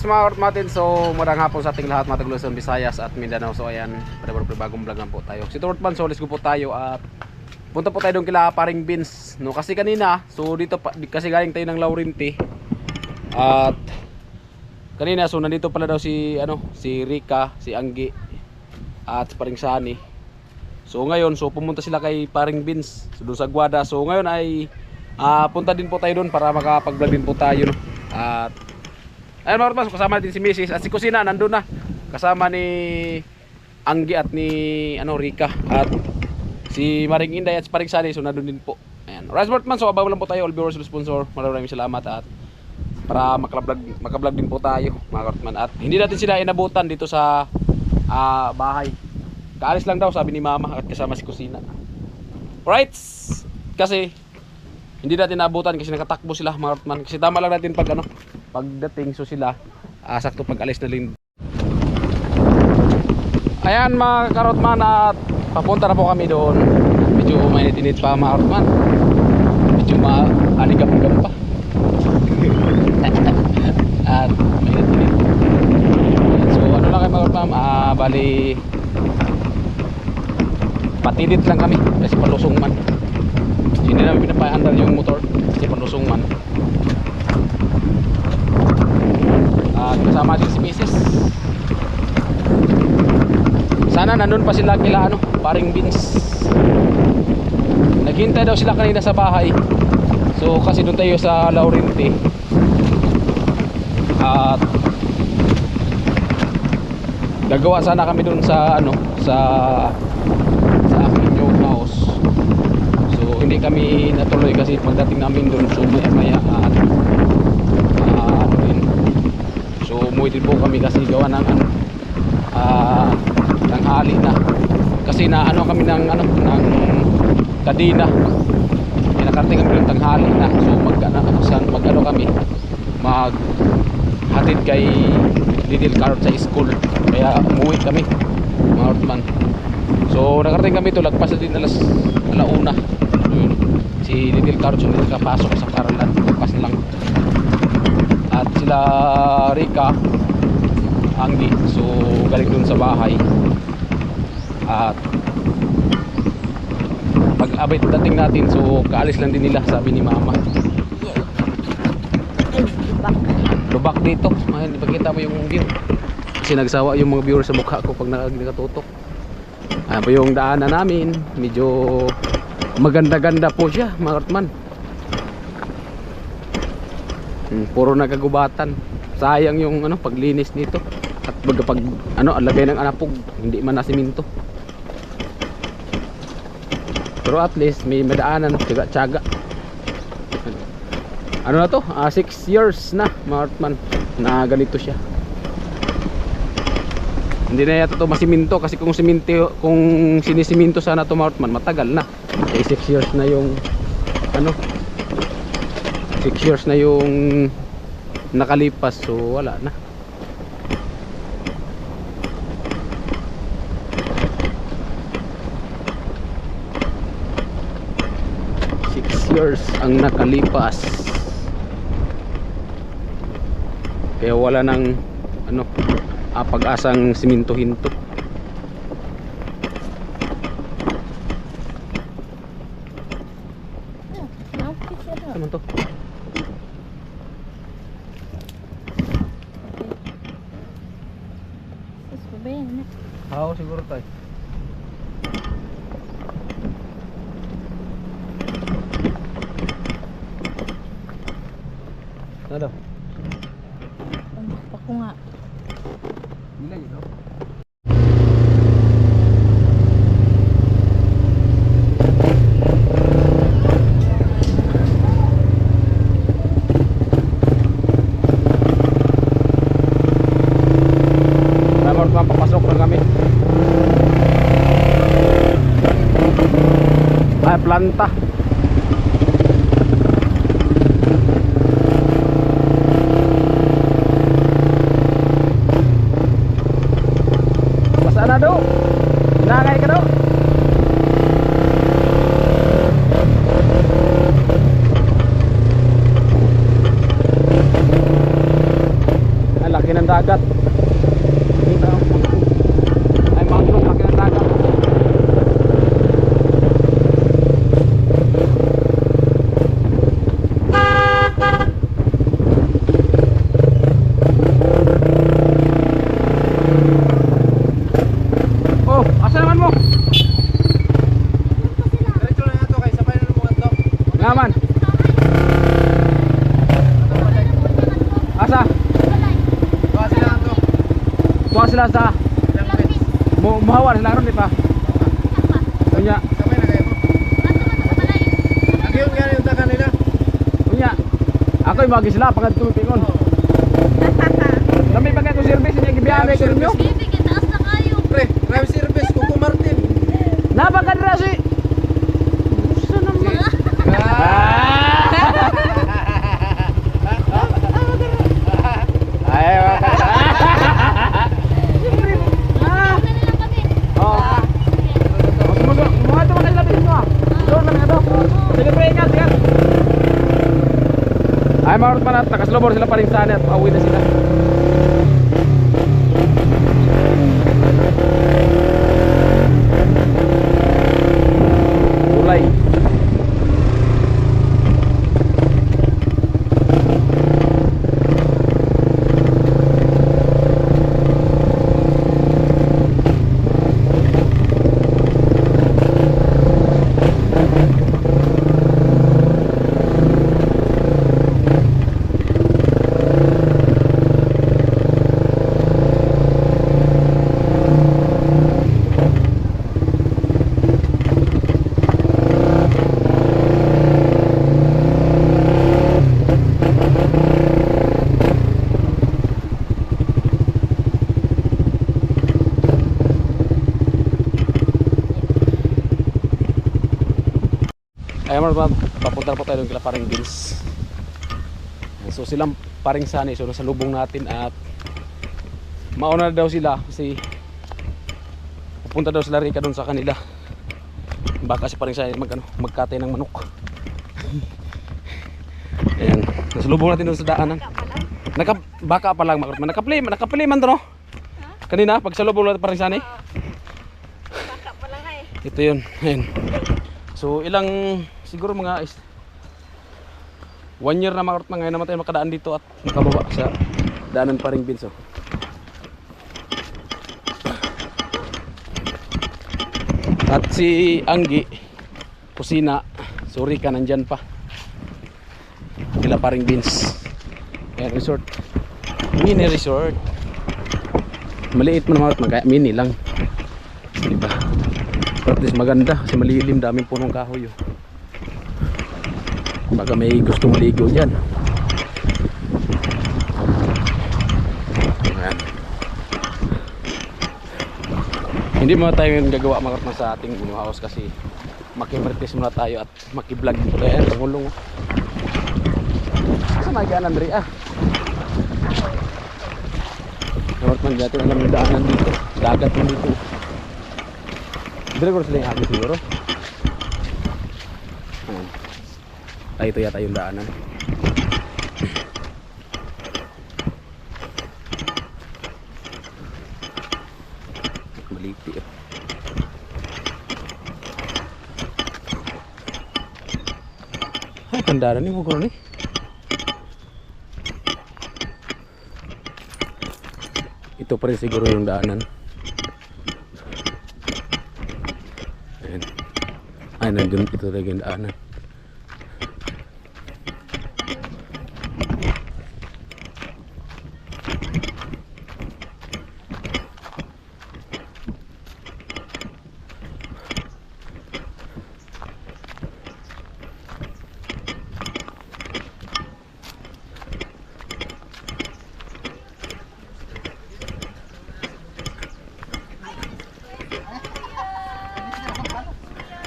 mga natin. So magandang hapon sa ating lahat mga taga-Luzon, Visayas at Mindanao. So ayan, bagong vlog lang po tayo. Si Tortman, so let's go po tayo at punta po tayo doon kila Paring Vince. No, kasi kanina, so dito kasi galing tayo ng Laurenti. At kanina so nandito pala daw si si Rika, si Anggi at Paring Sani. So ngayon, so pumunta sila kay Paring Vince doon sa Guada. So ngayon ay punta din po tayo doon para makapag-vlog din po tayo, no. At ayun mga kapatid, kasama din si Mrs. at si Kusina nandun na. Kasama ni Anggi at ni Rika at si Maring Inday at si Paring Sani, so nandun din po. Ayan. Alright mga kapatid, so abaw lang po tayo, all viewers, sponsor. Maraming salamat at para makablog din po tayo mga kapatid. At hindi natin sila inabutan dito sa bahay. Kaalis lang daw sabi ni Mama at kasama si Kusina. Alright, kasi hindi natin naabutan kasi nakatakbo sila mga kapatid. Kasi tama lang natin pagdating, so sila sakto pag alis na rin. Ayan mga karotman, at papunta na po kami doon. Medyo mainit-init pa mga karotman, medyo maaligam-gam pa. At mainit-init. So ano lang kayo mga karotman, bali patidit lang kami kasi palusong man. Hindi namin pinapaandar yung motor kasi palusong man. At kasama din si Mrs. Sana nandun pa sila kila Paring Vince. Naghintay daw sila kanina sa bahay. So kasi doon tayo sa Laurenti. At gagawa sana kami doon sa sa aking new house. So hindi kami natuloy kasi pagdating namin doon, so maya at so umuwi din po kami kasi gawa ng tanghali na. Kasi na kami ng Kadina. Nakarating kami ng tanghali na. So mag kami maghatid kay Little Carrot sa school. Kaya umuwi kami mga ortman. So nakarating kami to, lagpas na din alauna. Si Little Carrot so nakapasok sa paralan, lagpas lang. At sila Rika, Anggi, so galing dun sa bahay. At pag-abay dating natin, so kaalis lang din nila, sabi ni Mama. Lubak dito, hindi pa kita mo yung view. Kasi nagsawa yung mga viewers sa mukha ko pag nakatutok. Ayan po yung daanan namin, medyo maganda-ganda po siya mga kartman. Puro nagagubatan. Sayang yung paglinis nito. At pag alagay ng anapog, hindi man na siminto. Pero at least may madaanan, tiyaga-tiyaga. Na to? 6 years na mga kartman na ganito siya. Hindi na yata to masiminto kasi kung sinisiminto sana to mga kartman, matagal na. 6 years na yung 6 years na yung nakalipas, so wala na. Years ang nakalipas, kaya wala nang pag-asang simintuhin to. Ano to? Oo, siguro tayo. Ano? Ako nga. Nilay ito. Papasok lang kami. Ay, planta. Basta na do. Nangay ka do. Ang laki ng dagat. Kita ay mangrove laki ng dagat. Oh, asa naman mo? Diretso na to kay sabay na mo ato. Ngaman. Asa? Tuwa sila ato. Tuwa sila sa Ilang bits. muhawan sila ron di pa. Unya, Sabay na kayo mo. Nagyon nga yung taka nila. unya. Ako yung magi sila pagad tumipingon. Kami pagkat ko service niya gibiyahe ko ninyo. Pre, drive service Kuko Martin. Napakadra si. Gusto naman. Ay, makadra. Oh. Mga ito mga ilapin mo. Doon lang ito. Sige pre, ingat, ingat. Ay, marot pa na. Nakaslobor sila pa rin sana at pauwi na sila. Tulay. Ay, papunta na po tayo doon kila Paring Vince. So silang Paring Sani, so nasa lubong natin at mauna na daw sila kasi pupunta daw sila Rika doon sa kanila. Baka si Paring Sani magkatay ng manok. Ayan, nasa lubong natin doon sa daanan. Baka pa lang makrot man. Nakapli man to no? Kanina pag sa lubong natin Paring Sani. Baka pa lang eh. Ito yun. Ayan. So ilang siguro mga 1 year na makarot na ngayon naman tayo makadaan dito at makababa sa daanan Paring Vince. Oh. At si Anggi kusina, sorry ka nandyan pa kila Paring Vince. Ayan, resort, mini resort, maliit mo naman at mini lang, diba? At least maganda kasi malilim, daming punong kahoy. Oh. Baka may gusto maligo dyan. Ayan. Hindi mo tayo yung gagawa mga sa ating house kasi makimartis muna tayo at makiblog dito. Ayan, pangulong. Saan nagyan Andrea? Dapat man dito alam yung daanan dito. Dagat mo dito. Dito ko sila yung agos siguro. Ay, ito yata yung daanan. Maliti. Ay, kandaran ni mo ko ni. Ito pa rin siguro yung daanan. Ayan. Ay, nandun ito talaga yung daanan.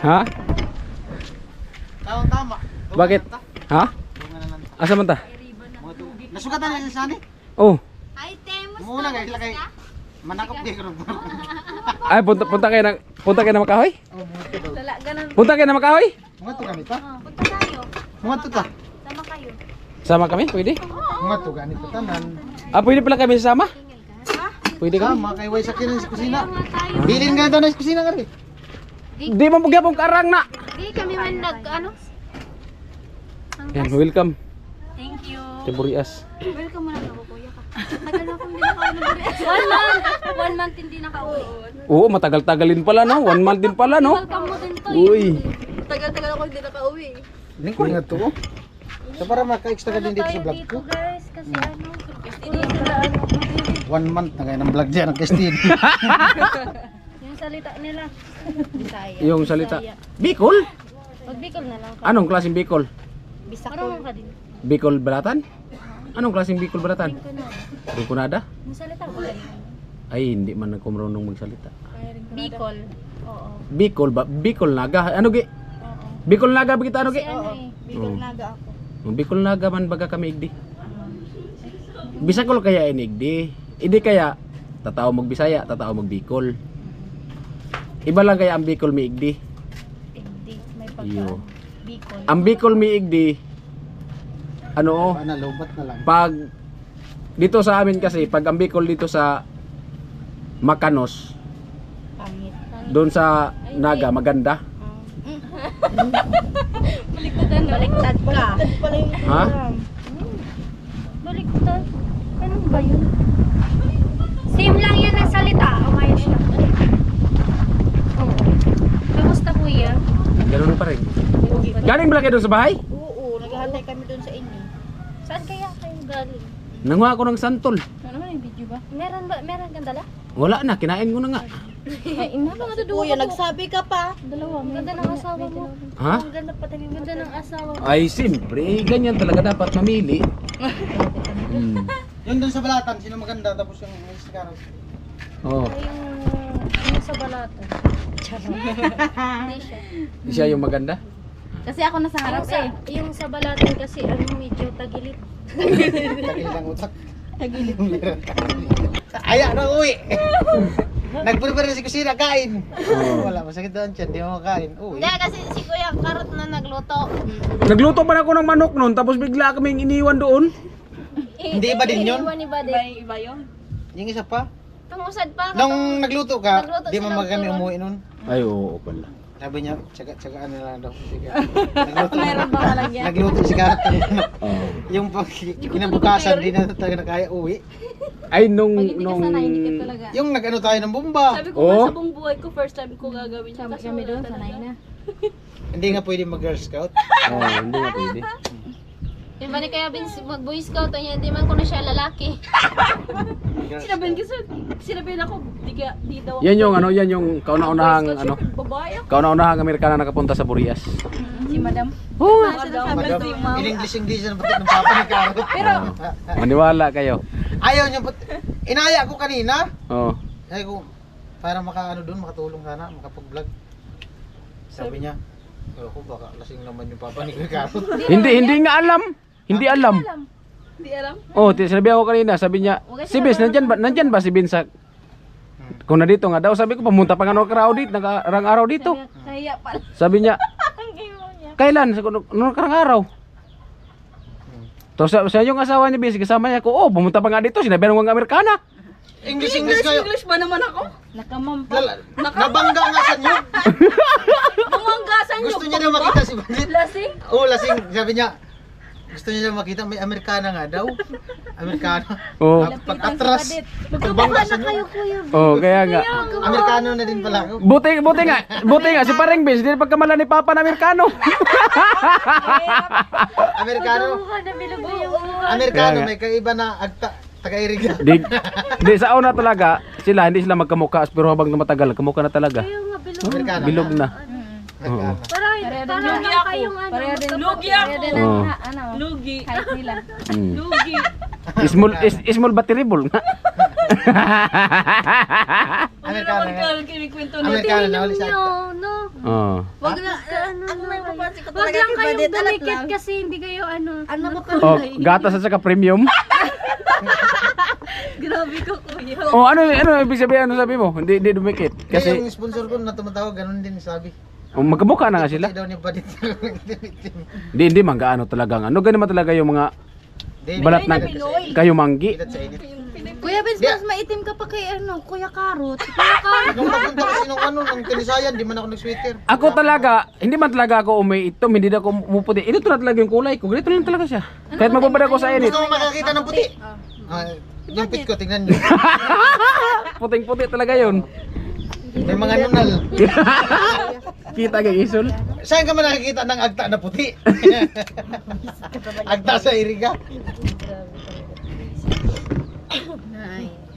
Ha? Tama. Bakit? Ha? Asa man ta? Nasugatan na sa ni. Oh. Ay, temos. Muna guys, lagay. Manakop di ko. Ay, punta kayo na Makahoy? Oh, mga to daw. Dala, ganun. Punta kayo na Makahoy? Mga to gamit ta. Punta tayo. Mga to ta. Sama kayo. Sama kami, pwede? Mga to ganito tanan. Pwede pala kami sasama? Pwede ka? Sama kay way sakyan sa kusina. Kaya nga tayo. Bilin ka daw na sa kusina ka rin. Di mo magyapong karang na. Di kami man ano. Yan, welcome. Thank you. Tiburias. Welcome mo na ako, kuya ka. Tagal na akong hindi nakauwi ng Burias. 1 month. 1 month hindi nakauwi. Oo, matagal-tagalin pala no. 1 month din pala no. Welcome mo din to. Uy. Tagal-tagal ako hindi nakauwi. Hindi ko nga to. So para maka-extra ka din dito sa vlog ko. Guys, kasi ano. Hindi sila ano. 1 month na kayo ng vlog dyan ang Christine. Yung salita nila. Bisaya. Yung salita. Bisaya. Bicol? Mag-Bicol na lang. Anong klaseng Bicol? Bisakol ka din. Bicol Balatan? Anong klaseng Bicol Balatan? Rinconada? Yung salita ko din. Ay, hindi man ako marunong magsalita. Bicol. Oo. Bicol ba? Bicol Naga? Ano gi? Oo. Bicol Naga ba kita ano gi? Si ano eh. Bicol naga ako. Bicol Naga man baga kami igdi. Bisakol kaya inigdi. Hindi kaya tatao mag Bisaya, tatao mag Bicol. Iba lang kaya ang Bicol mi igdi. Hindi. May Iyo. pagka. Bicol. Ang Bicol mi igdi ano Paano, lobat na lang. pag dito sa amin kasi pag ang Bicol dito sa Makanos Pangit. doon sa Naga maganda. Baliktad na. Baliktad ka. Ha? Baliktad. Ano ba yun? Same lang yan ang salita. Umayos lang. Oo. Kamusta kuya? Ganun pa rin. Galing ba kayo doon sa bahay? Oo, naghahantay kami doon sa inyo. Saan kaya kayo galing? Nanguha ako ng santol. Ano naman yung video ba? Meron ba? Meron kang dala? Wala na, kinain ko na nga. Ay, ina ba nga Kuya, nagsabi ka pa. Dalawa. Ang ganda ng asawa mo. Ha? Ang ganda pa tayo. Ang ganda ng asawa mo. Ay, siyempre, ganyan talaga dapat mamili. Hmm. Yung doon sa balatan, sino maganda tapos yung may sigaros. Oh, Ay, yung sa balatan. Hindi siya. siya yung maganda. Kasi ako nasa harap eh. Yung sa balatan kasi ano medyo tagilid. Tagil ng utak. Tagil. Aya na uwi. Nagprepare na si kusina kain. Wala masakit doon siya, di mo makain. Uwi. Hindi, kasi si Kuya Karot na nagluto. Nagluto pa na ako ng manok noon, tapos bigla kaming iniwan doon. Hindi iba din yun? Iwan ni Bade. Iba yun? Yung isa pa. Tungusad pa. Nung nagluto ka, Nagluto di mo sila kami turon. umuwi nun. Ay, oo pala. Sabi niya, tsaga-tsagaan na lang daw. Sige. Nagluto. Meron ba kalagyan? Nagluto si Karot. Oh. Yung pag kinabukasan, di na talaga na kaya uwi. Ay, nung... Pag hindi ka sanay, hindi ka talaga. Yung nag-ano tayo ng bomba. Sabi ko Oo. nga sa buong buhay ko, first time ko gagawin siya. Sabi kami doon, sanay na. Hindi nga pwede mag-girl scout. Oh, hindi nga pwede. Yung ba ni kaya mag-boy scout, hindi man ko na siya lalaki. Girl Sinabihin Scout. ko sinabihin ako, di daw ako. Yan yung ano, yan yung kauna-unahang ano, Babae ako. kauna-unahang Amerikana nakapunta sa Burias. Si Madam. Madam, in-English na pati ng papa ni Karot. Pero, Maniwala kayo. Ayaw niya, inaya ko kanina. Oh. Sabi ko, para makaano doon, makatulong sana, makapag-vlog. Sabi niya, ko baka lasing naman yung papa ni Karot. Hindi nga alam. Hindi alam. di alam. Oh, sinabi ako kanina, sabi niya, si Vince, nandyan ba si Vince sa... Kung na dito nga daw, sabi ko, pumunta pa nga araw dito, nakarang araw dito. Kaya pala. Sabi niya, kailan? Sabi ko, nung nakarang araw. Tapos sa yung asawa niya, Vince, kasama niya ko, oh, pumunta pa nga dito, sinabi ng mga Amerikana. English kayo. English ba naman ako? Nakamampa. Nabangga nga sa inyo. Bumanggasan niyo. Gusto niya na makita si Bandit. Lasing? Oo, lasing. Sabi niya, gusto niya na makita, may Amerikana nga daw. Amerikana. Oh, Pag-atras. Pagbangga sa inyo. oh, kaya nga. Amerikano na din pala ako. Buti nga, si Paring Vince, hindi pagkamala ni Papa na Amerikano. Amerikano. Amerikano, may kaiba na taga-iriga. Di sa una talaga, hindi sila magkamukha, pero habang matagal, kamukha na talaga. Amerikano. Bilog na. Oo. Parang kayong ano. Pareho din. Lugi ako. Oh. Ano? Lugi. Kahit nila. Mm. Lugi. Small but terrible nga. Amerikano nga. Kinikwento na. Amerikano na ulit sa No. Oh. Wag na, ano Ang may papansin ko wag talaga lang kay kayong Badet, alat dumikit lang. kasi hindi kayo ano. Ano ba pa? Oh, gatas at saka premium. Grabe ko, kuya. Oh, ano ibig sabihin, ano sabi mo? Hindi dumikit. Kasi Kasi yung sponsor ko na tumatawag, ganun din sabi. magkamukha na nga sila. Kasi daw ni Badit. Hindi man gaano talagang ano, ganun man talaga yung mga Di, Balat na Pinoy. kayo manggi. Pilat sa init. Kuya Vince, mas maitim ka pa kay Kuya Karot. Kuya Karot. Nung napunta kasi nung ng Kalisayan, di man ako nag-sweater. Ako talaga, hindi man talaga ako umiitom, hindi na ako muputi. Ito na talaga yung kulay ko. Ganito lang talaga siya. Kahit magbabad ako sa init. Gusto mo makakita ng puti? Yung pit ko, tingnan nyo. Puting-puti talaga yun. May mga nunal. Kita kay Isol. Saan ka man nakikita ng agta na puti? Agta sa iriga.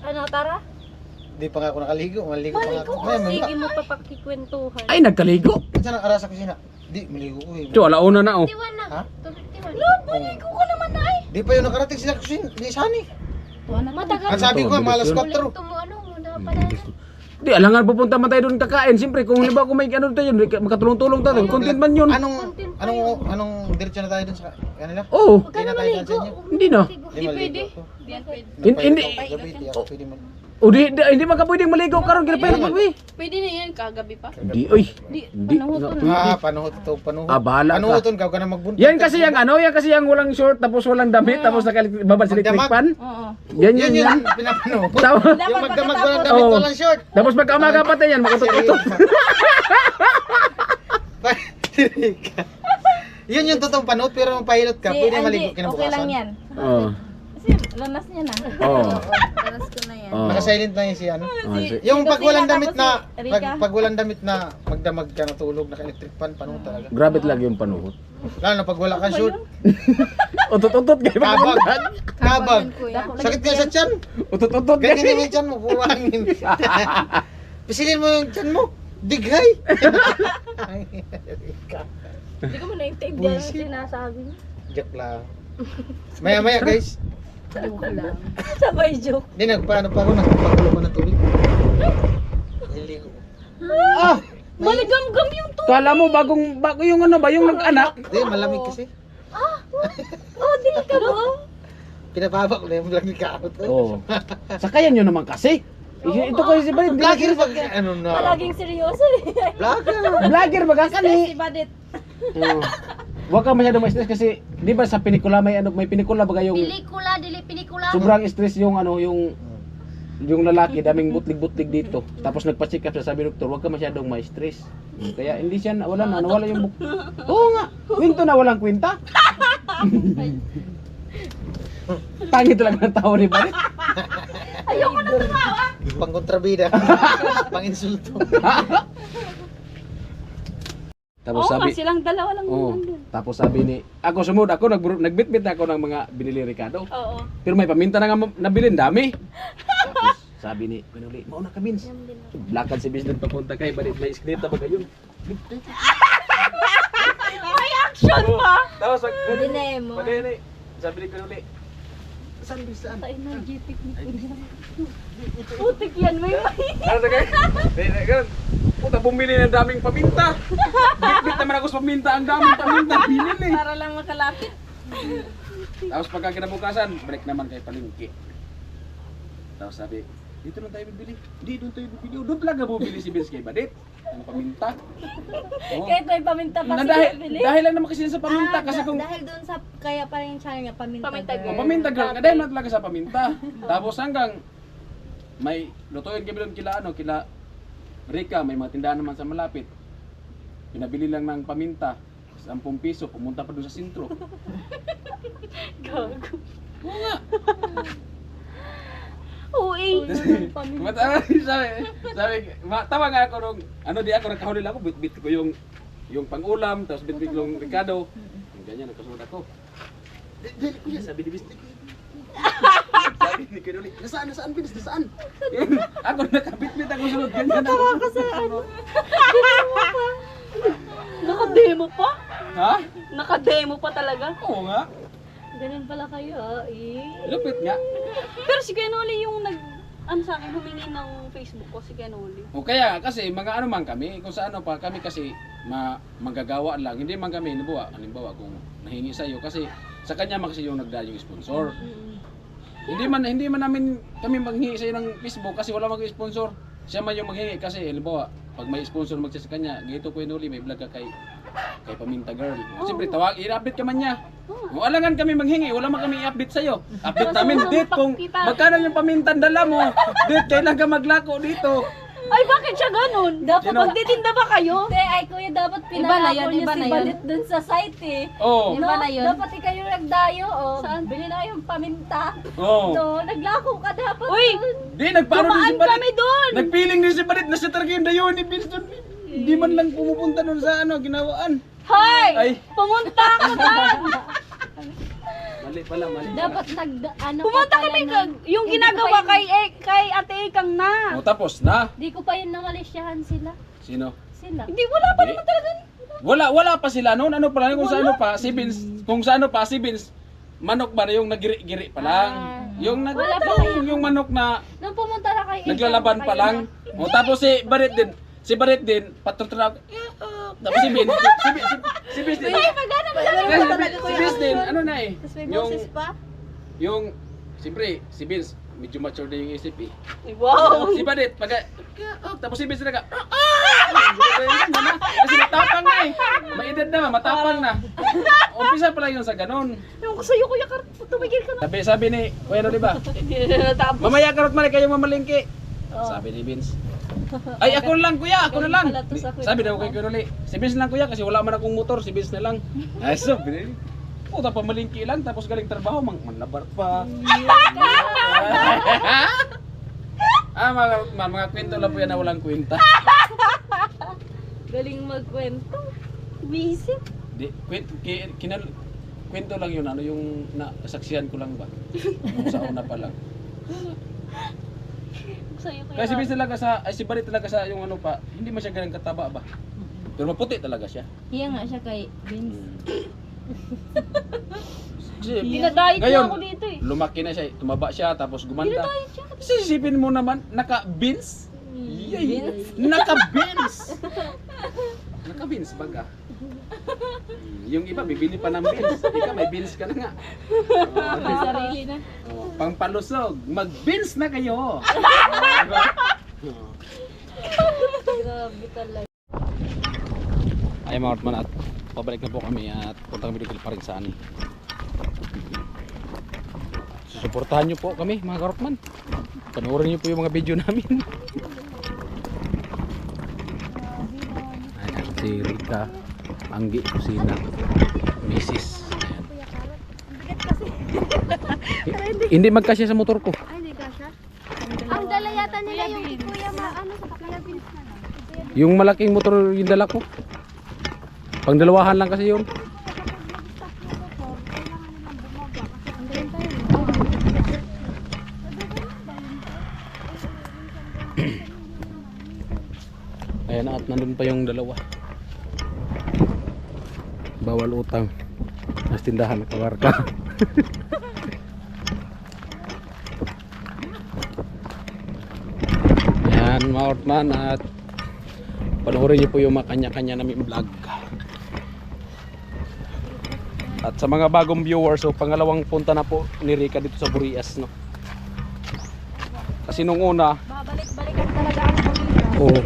Ano, Tara? Di pa nga ako nakaligo. Maligo pa nga ako. Sige mo pa pakikwentuhan. Ay, nagkaligo. Saan ang ara sa kusina? Di, maligo ko eh. Tiyo, alauna na oh. Tiwan na. Ha? Tiwan. Lord, maligo ko naman na eh. Di pa yun nakarating sila kusina. Di sani. Matagal. Ang sabi ko, malas 4. Ulit mo ano mo na pala. Di, alangan pupunta man tayo doon kakain. Siyempre, kung halimbawa kung may ano tayo, makatulong-tulong tayo. Content man yun. Anong diretso na tayo dun sa kanila? Oo, Di na tayo dyan sa inyo. hindi na. Di maligo ako. Hindi. Gabi, di ako pwede mag... O hindi man ka pwedeng maligo karon ginapayat mo eh. Pwede na yan kagabi pa. Di, oy. Di. Panuhot to, panuhot. Bahala ka. Panuhoton ka na magbuntot. Yan kasi yung ano, yan kasi yung walang short tapos walang damit tapos nakababad sa electric Magdamag. pan. Oo. Yan Yun yan. pinapanuhot. Tapos Yung magdamag walang damit, Oo. walang short. tapos pagkaumaga pa tayo yan, makutot-utot. Yun yung totoong panuhot pero kung pahilot ka, pwede maligo kinabukasan. Okay lang yan. Oo. Kasi lanas niya na. Oo. Lanas ko na yan. Oo. Naka-silent na yun si ano. Si- Yung pag walang damit na, Rika. pag walang damit na magdamag ka natulog, naka-electric pan, panuhot talaga. Grabe talaga yung panuhot. Lalo na pag wala kang short, Utot-utot kayo kabag. mabutan. Kabag. Sakit nga sa tiyan. Utot-utot Ganyan kayo. yung tiyan mo, puro hangin. Pisilin mo yung tiyan mo, dighay. Hindi ko mo naintindihan yung sinasabi niya. Joke lang. Maya-maya guys. Sabay joke. Hindi, nagpaano pa ako, nagpapagulo ko ng tubig. Niligo. Ah! Maligamgam yung to. Kala mo bago yung ano ba yung nag-anak? Hindi, malamig kasi. Oh, di ka ba? Pinapaba ko na yung vlog ni Karot. Oo. Sakayan nyo naman kasi. Ito kasi si Badit. Vlogger pag ano na. Palaging seryoso eh. Vlogger. Vlogger baga ka Si ni. Badit. Oo. Huwag ka masyado ma-stress kasi di ba sa pelikula may pelikula baga yung Pelikula, dili pelikula. sobrang stress yung ano yung lalaki daming butlig-butlig dito. Tapos nagpa-check up sa sabi doktor, huwag ka masyadong ma-stress. Kaya hindi siya wala yung Oo nga. Kwento na walang kwenta. Pangit talaga ng tao ni Badit. Ayoko na tumawa. Pang kontrabida. Pang insulto. Tapos Oo, sabi silang dalawa lang Oo. nandun. Tapos sabi ni ako sumunod ako nagbitbit na ako ng mga binili Ricardo. Oo. Pero may paminta na nga nabili dami. Tapos sabi ni Pinuli, "Mauna ka Vince." Lakad si Vince doon papunta kay Badit may iskrita ba gayon. May action pa. Tapos Dinemo. Padene, sabi ni Pinuli, "Saan Vince saan?" Sa energetic ni Kuya. Putik yan, may Ano sa kay? Puta bumili ng daming paminta. Bitbit naman ako sa paminta, ang daming paminta binili. Para lang makalapit. Tapos pagka kinabukasan, balik naman kay palengke. Tapos sabi, dito lang tayo bibili. Hindi, doon tayo bibili. Doon talaga bumili si Vince kay Badit. Ang paminta. Oo. Kahit may paminta pa Na siya bili. dahil lang naman kasi sa paminta. Kasi kung Dahil doon sa, kaya pa rin yung channel niya, paminta. Paminta girl. paminta girl, dahil lang talaga sa paminta. Tapos hanggang may lutuin kami doon kila Rika, may mga tindahan naman sa malapit. Pinabili lang ng paminta. 10 piso, pumunta pa doon sa sentro. Gago. Oo nga. Oo eh. Tawa nga ako nung, di ako nakahuli lang ako, bit ko yung pang-ulam, tapos bit ko yung Ricardo. Ganyan, nagkasunod ako. Dili kuya, sabi ni Vince. Sabi ni Kinuli, nasaan Vince, nasaan? Ako nakabit-bit ako sunod, ganyan ako. Natawa ka sa ano. Naka-demo pa? Ha? Naka-demo pa talaga? Oo nga. Ganun pala kayo, eh. Lupit nga. Pero si Kenoli yung sa akin, humingi ng Facebook ko si Kenoli. O kaya kasi mga ano man kami, kung sa ano pa kami kasi magagawa lang, hindi man kami halimbawa kung nahingi sa iyo kasi sa kanya man kasi yung nagdala yung sponsor. Hindi man namin kami manghingi sa iyo ng Facebook kasi wala mag-sponsor. Siya man yung maghingi kasi halimbawa pag may sponsor magsa sa kanya, gito ko inuli may vlog ka kay kay Paminta Girl. Siyempre, tawag, i-update ka man niya. O, alangan kami manghingi, wala man kami i-update sa'yo. Update namin, date kung magkano yung pamintan dala mo. Date, kailan ka maglako dito. Ay, bakit siya ganun? Dapat Sino? magtitinda ba kayo? Hindi, ay kuya, dapat Iba na pinalako yun, niya iba si na yun. Balit dun sa site eh. Oo. Iba na yun. Dapat ikaw yung nagdayo, oh. Saan? Bili na kayong paminta. Oo. No, naglako ka dapat. Uy! dun. Di, nagpaano din si Dumaan Balit. kami doon! Nagpiling din si Balit na siya talaga yung dayon ni Binston. Hindi man lang pumupunta doon sa ano, ginawaan. Hoy! Ay, Pumunta ako doon! mali pala, mali pala. Dapat ano Pumunta ka pala kami, nun. yung Hindi ginagawa ko pa yun- kay Ate Ikang na. O, tapos na. Di ko pa yun nawalisyahan sila. Sino? Sila. Hindi, wala pa Hindi. naman talaga. Wala pa sila noon. Ano pa lang, kung sa ano pa, si Vince, kung sa ano pa, si Vince, manok ba na yung nagiri-giri pa lang. Yung Wala pa kayo. yung manok na Nung pumunta na kayo, naglalaban pa lang. O, tapos si Barit din, patutraw. Tapos si Vince, si Vince din. Magana mo lang. Si Vince din, ano na eh. Tapos may Yung, boses pa. yung, siyempre, si Vince, medyo mature na yung isip eh. Wow! Si Barit, tapos si Vince na kasi matapang na eh. May edad na, matapang na. Umpisa pa lang yun sa ganon. Yung sa'yo, Kuya Kart, tumigil ka na. Sabi ni, Kuya Noli ba? Tapos, Mamaya karot mali kayo mamalingki. Sabi ni Vince. Ay, ako na lang kuya, ako na lang. Sabi daw kay Kuya Noli, si Vince lang kuya kasi wala man akong motor, si Vince na lang. Ay, sabi ni, puta pamalingki lang tapos galing trabaho, manlabar pa. Mga kwento lang po yan na walang kwenta. Galing magkwento. Visit. Di, kwento lang yun, ano yung nasaksihan ko lang ba? Yung sa una pa lang. Sa'yo kuya. Kasi si Vince talaga si Barit talaga sa yung ano pa, hindi man siya ganang kataba ba? Pero maputi talaga siya. Hiya nga siya kay Vince. Kasi, dinadayit niya ngayon, ako dito eh. lumaki na siya, tumaba siya, tapos gumanda. Dinadayit siya. Sisipin mo naman, naka-beans? Yay! Naka-beans! Naka-beans baga. Yung iba, bibili pa ng beans. Ika, may beans ka na nga. May sarili na. Pangpalusog, mag-beans na kayo! Diba? Grabe talaga. Ay mga Ortman, at pabalik na po kami at punta kami doon kay Paringsani. Susuportahan nyo po kami mga Ortman. Panoorin nyo po yung mga video namin. Ayan, si Rika, Anggi, Kusina, Mrs. Hindi magkasya sa motor ko. Ay, hindi ka siya. Ang dala yata nila yung kuya ano sa Kuya Vince na lang. Yung malaking motor yung dala ko. Pangdalawahan lang kasi yun. Ayan na, at nandun pa yung dalawa. Bawal utang. Mas tindahan nakawarka. Ayan mga Ortman, at panoorin niyo po yung mga kanya-kanya namin vlog. At sa mga bagong viewers, so pangalawang punta na po ni Rika dito sa Burias, no. Kasi nung una, Babalik-balikan talaga ang pamilya. oh.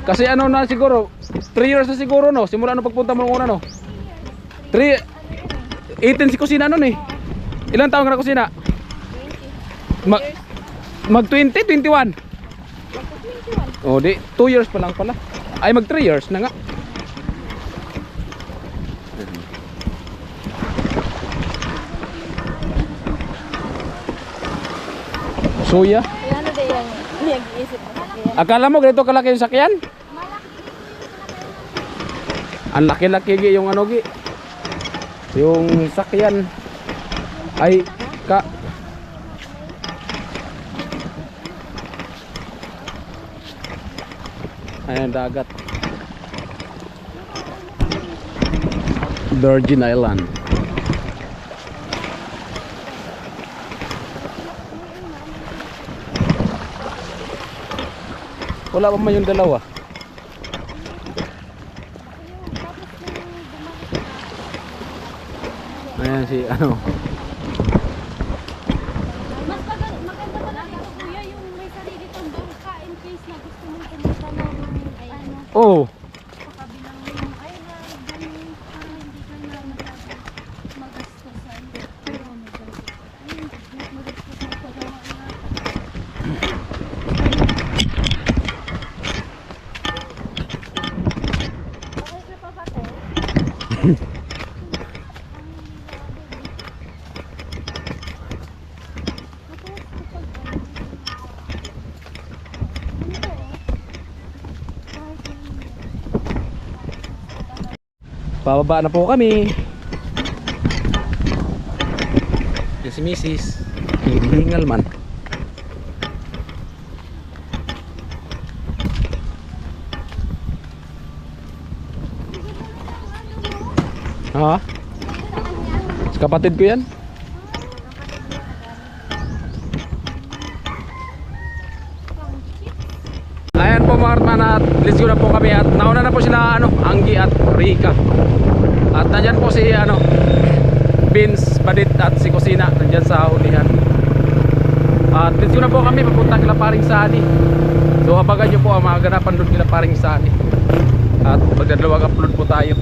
Kasi ano na siguro, 3 years na siguro, no. Simula nung pagpunta mo nung una, no. 18 si Kusina nun eh. Ilang taon ka na Kusina? Mag 20, 21. Oh, di 2 years pa lang pala. Ay mag 3 years na nga. Suya. Ano din yung nag-iisip mo? Akala mo ganito kalaki yung sakyan? Ang laki-laki gi yung ano gi. Yung sakyan ay ayan dagat. Virgin Island. Wala pa man yung dalawa. Ayan si ano. Mas maganda talaga ito kuya yung may sarili kang bangka in case na gusto mong pumunta ng ano, Oh, sa kabilang island, ganun. Pababa na po kami. Yung si Mrs. Hihingal man. Ha? Si kapatid ko yan. Ayan po mga Artman, at let's go na po kami. At nauna na po sila Anggi at Rika. At nandyan po si Vince, Badit at si Kusina nandyan sa ulihan. At let's go na po kami papunta kila Paring Sani. So abangan nyo po ang mga ganapan doon kila Paring Sani. At magdadalawang upload po tayo.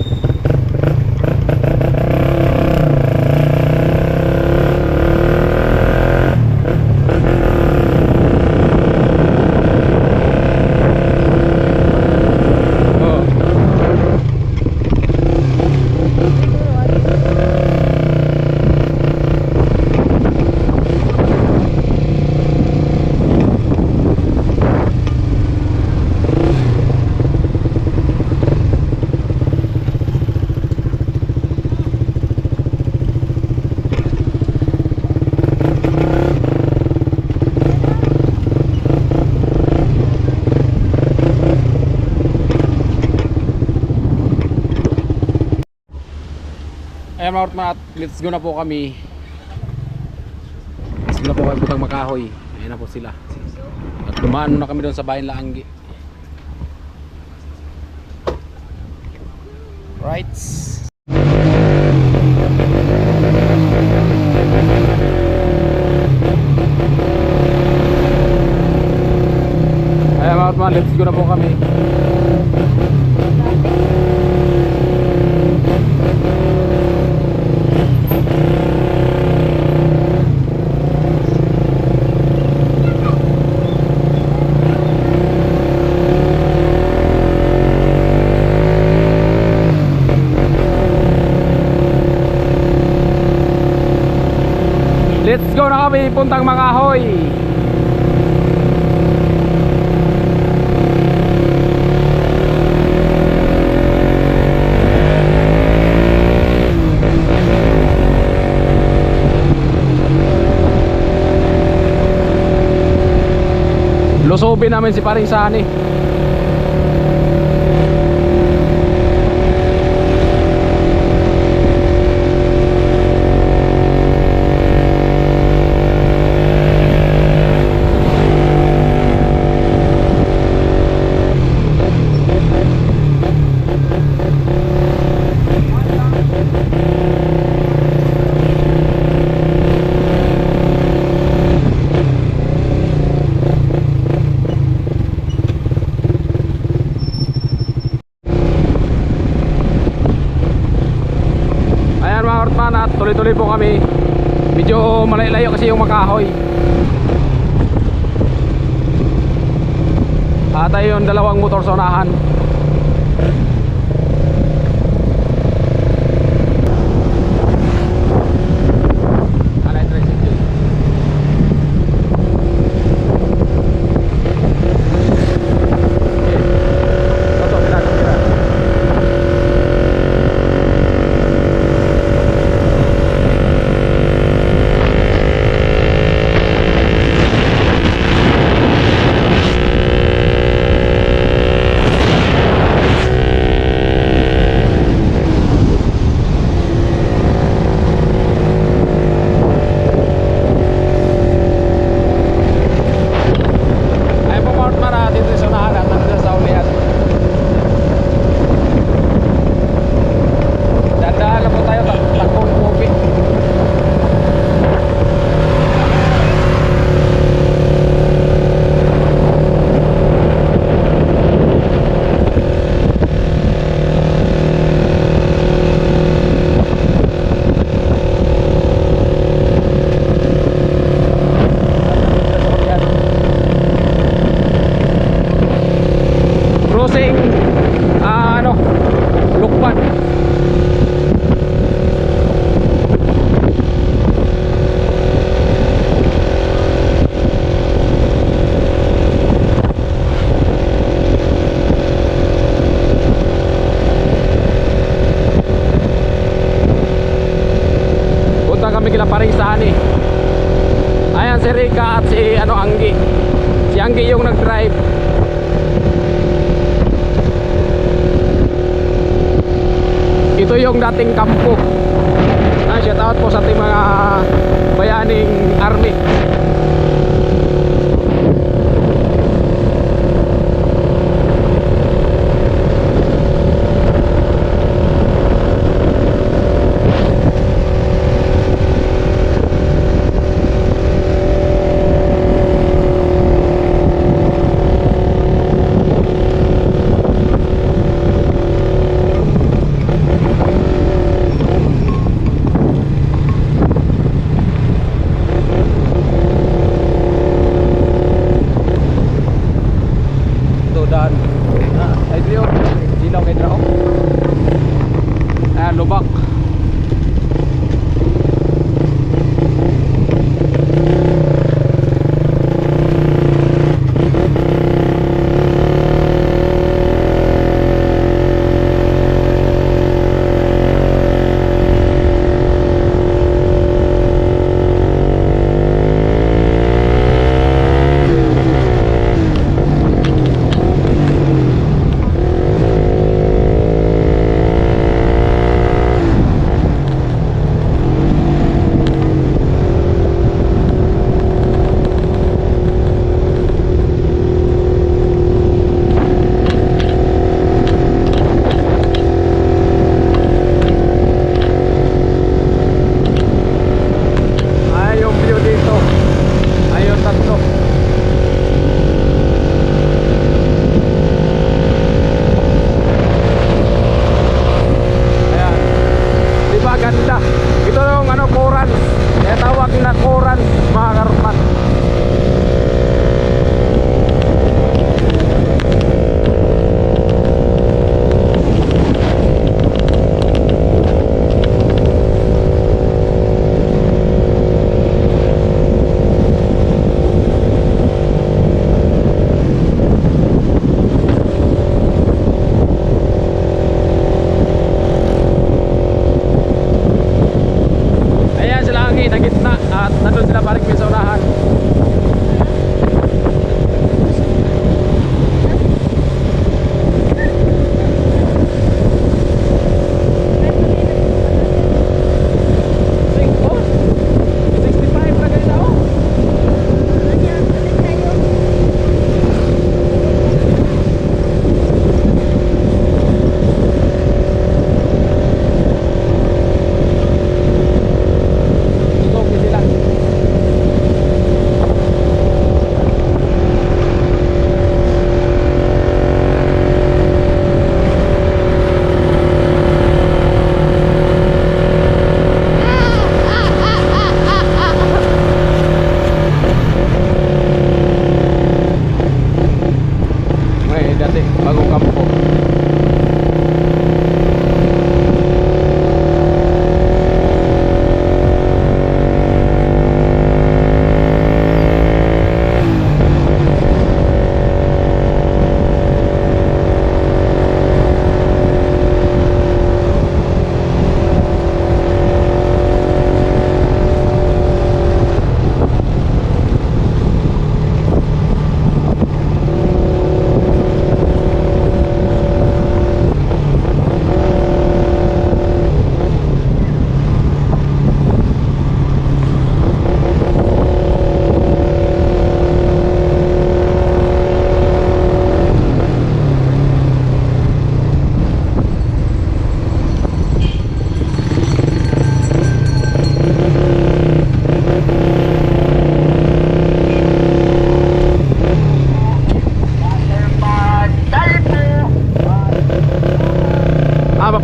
Ayan mga Artman, at let's go na po kami. Let's go na po kami Butang Makahoy. Ayan na po sila. At dumaan na kami doon sa bayan Laanggi. Right. Ayan mga Artman, let's go na po kami. Let's go na kami puntang Makahoy. Lusobin namin si Paring Sani. At tuloy-tuloy po kami. Medyo malayo kasi yung Makahoy. At ayun, dalawang motor sa unahan. paring Sani. Ayan si Rika at si Anggi. Si Anggi yung nag-drive. Ito yung dating kampo. Shout out po sa ating mga bayaning army. Lubak.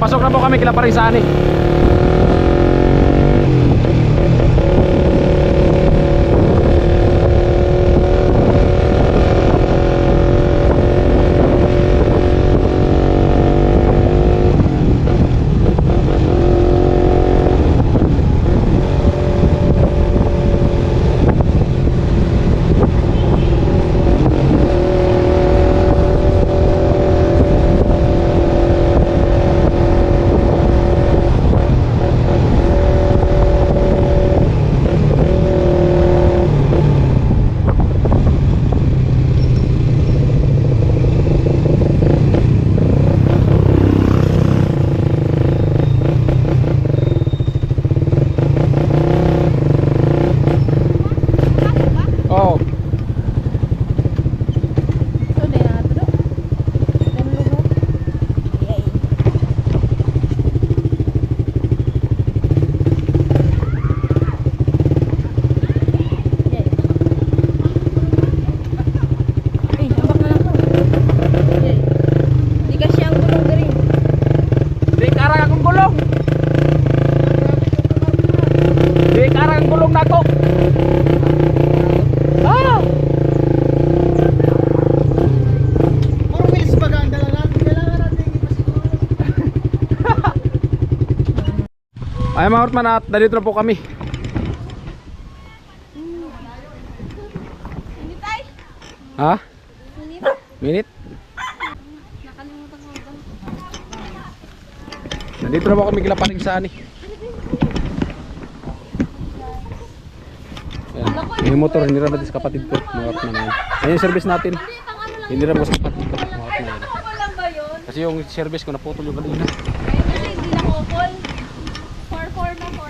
Pasok na po kami kila Parisani. Ay mga Hortman, at dito na po kami. Ha? Minute? Nandito na po kami kila paring saan eh. Ayan. Yung motor, hindi naman sa kapatid ko. Mga Hortman na yun. Ayan yung service natin. Hindi naman sa kapatid ko. Mga Hortman na yun. Kasi yung service ko naputol yung kanina. Kasi hindi na couple. 4-4 na 4-4.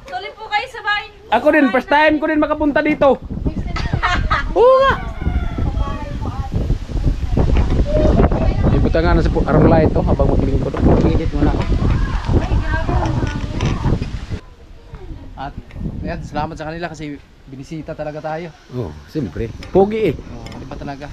Tuloy po kayo sa bahay. Ako din, first time ko din makapunta dito. Oo nga. Ibuta nga na sa arangla ito habang maglingkod ako. Edit mo na ako. At ayan, salamat sa kanila kasi binisita talaga tayo. Oh, siyempre. Pogi eh. Oh, di ba talaga?